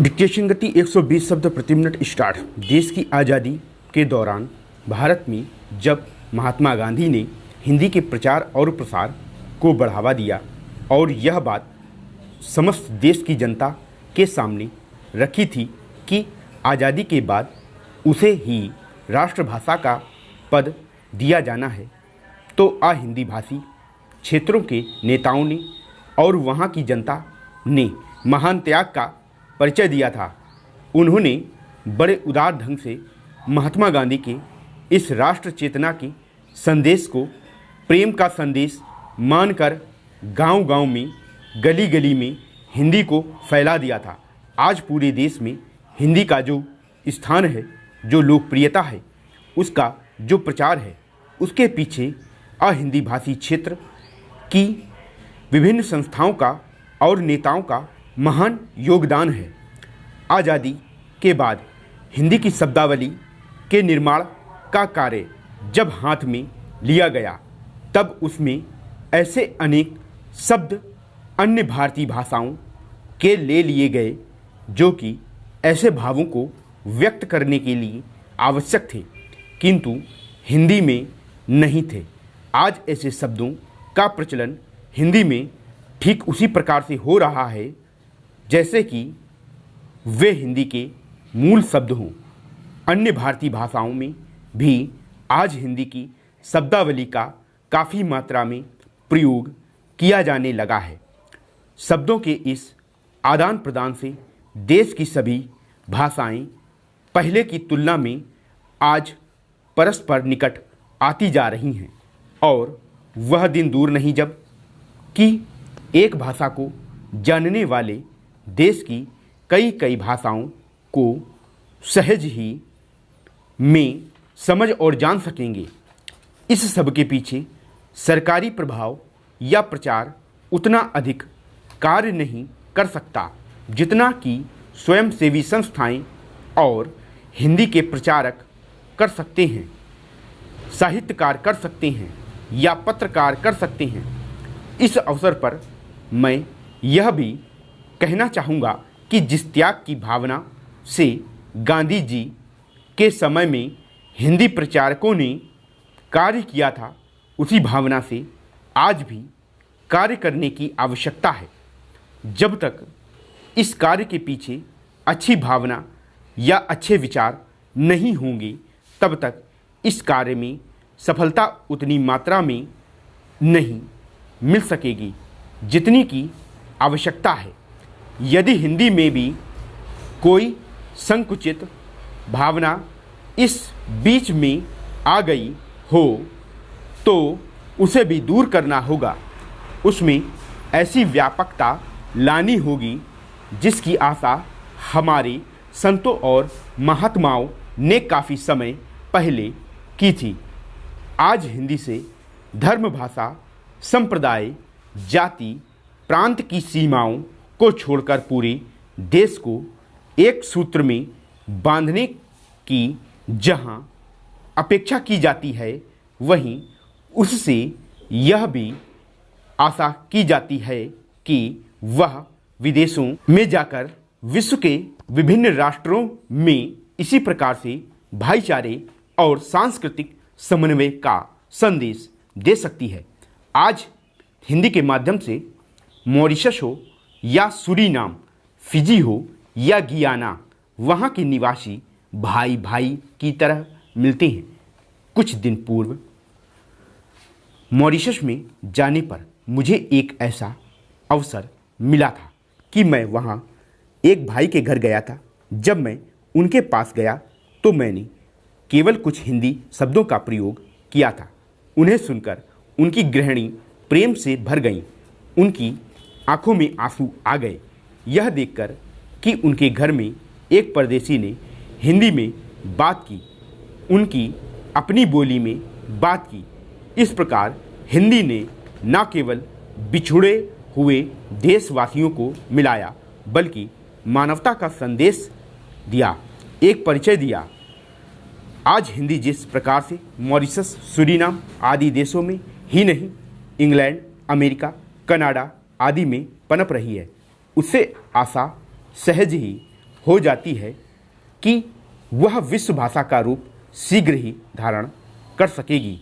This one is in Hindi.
डिक्टेशन गति 120 शब्द प्रति मिनट स्टार्ट। देश की आज़ादी के दौरान भारत में जब महात्मा गांधी ने हिंदी के प्रचार और प्रसार को बढ़ावा दिया और यह बात समस्त देश की जनता के सामने रखी थी कि आज़ादी के बाद उसे ही राष्ट्रभाषा का पद दिया जाना है, तो हिंदी भाषी क्षेत्रों के नेताओं ने और वहाँ की जनता ने महान त्याग का परिचय दिया था। उन्होंने बड़े उदार ढंग से महात्मा गांधी के इस राष्ट्र चेतना के संदेश को प्रेम का संदेश मानकर गांव-गांव में, गली-गली में हिंदी को फैला दिया था। आज पूरे देश में हिंदी का जो स्थान है, जो लोकप्रियता है, उसका जो प्रचार है, उसके पीछे हिंदी भाषी क्षेत्र की विभिन्न संस्थाओं का और नेताओं का महान योगदान है। आज़ादी के बाद हिंदी की शब्दावली के निर्माण का कार्य जब हाथ में लिया गया, तब उसमें ऐसे अनेक शब्द अन्य भारतीय भाषाओं के ले लिए गए जो कि ऐसे भावों को व्यक्त करने के लिए आवश्यक थे, किंतु हिंदी में नहीं थे। आज ऐसे शब्दों का प्रचलन हिंदी में ठीक उसी प्रकार से हो रहा है जैसे कि वे हिंदी के मूल शब्द हों। अन्य भारतीय भाषाओं में भी आज हिंदी की शब्दावली का काफ़ी मात्रा में प्रयोग किया जाने लगा है। शब्दों के इस आदान प्रदान से देश की सभी भाषाएं पहले की तुलना में आज परस्पर निकट आती जा रही हैं और वह दिन दूर नहीं जब कि एक भाषा को जानने वाले देश की कई भाषाओं को सहज ही में समझ और जान सकेंगे। इस सब के पीछे सरकारी प्रभाव या प्रचार उतना अधिक कार्य नहीं कर सकता जितना कि स्वयंसेवी संस्थाएं और हिंदी के प्रचारक कर सकते हैं, साहित्यकार कर सकते हैं या पत्रकार कर सकते हैं। इस अवसर पर मैं यह भी कहना चाहूँगा कि जिस त्याग की भावना से गांधी जी के समय में हिंदी प्रचारकों ने कार्य किया था, उसी भावना से आज भी कार्य करने की आवश्यकता है। जब तक इस कार्य के पीछे अच्छी भावना या अच्छे विचार नहीं होंगे, तब तक इस कार्य में सफलता उतनी मात्रा में नहीं मिल सकेगी जितनी की आवश्यकता है। यदि हिंदी में भी कोई संकुचित भावना इस बीच में आ गई हो तो उसे भी दूर करना होगा। उसमें ऐसी व्यापकता लानी होगी जिसकी आशा हमारे संतों और महात्माओं ने काफ़ी समय पहले की थी। आज हिंदी से धर्म, भाषा, संप्रदाय, जाति, प्रांत की सीमाओं को छोड़कर पूरे देश को एक सूत्र में बांधने की जहां अपेक्षा की जाती है, वहीं उससे यह भी आशा की जाती है कि वह विदेशों में जाकर विश्व के विभिन्न राष्ट्रों में इसी प्रकार से भाईचारे और सांस्कृतिक समन्वय का संदेश दे सकती है। आज हिंदी के माध्यम से मॉरिशस हो या सूरीनाम, फिजी हो या गियाना, वहाँ के निवासी भाई भाई की तरह मिलते हैं। कुछ दिन पूर्व मॉरिशस में जाने पर मुझे एक ऐसा अवसर मिला था कि मैं वहाँ एक भाई के घर गया था। जब मैं उनके पास गया तो मैंने केवल कुछ हिंदी शब्दों का प्रयोग किया था। उन्हें सुनकर उनकी गृहिणी प्रेम से भर गईं। उनकी आंखों में आंसू आ गए यह देखकर कि उनके घर में एक परदेशी ने हिंदी में बात की, उनकी अपनी बोली में बात की। इस प्रकार हिंदी ने न केवल बिछुड़े हुए देशवासियों को मिलाया, बल्कि मानवता का संदेश दिया, एक परिचय दिया। आज हिंदी जिस प्रकार से मॉरिशस, सूरीनाम आदि देशों में ही नहीं, इंग्लैंड, अमेरिका, कनाडा आदि में पनप रही है, उससे आशा सहज ही हो जाती है कि वह विश्व भाषा का रूप शीघ्र ही धारण कर सकेगी।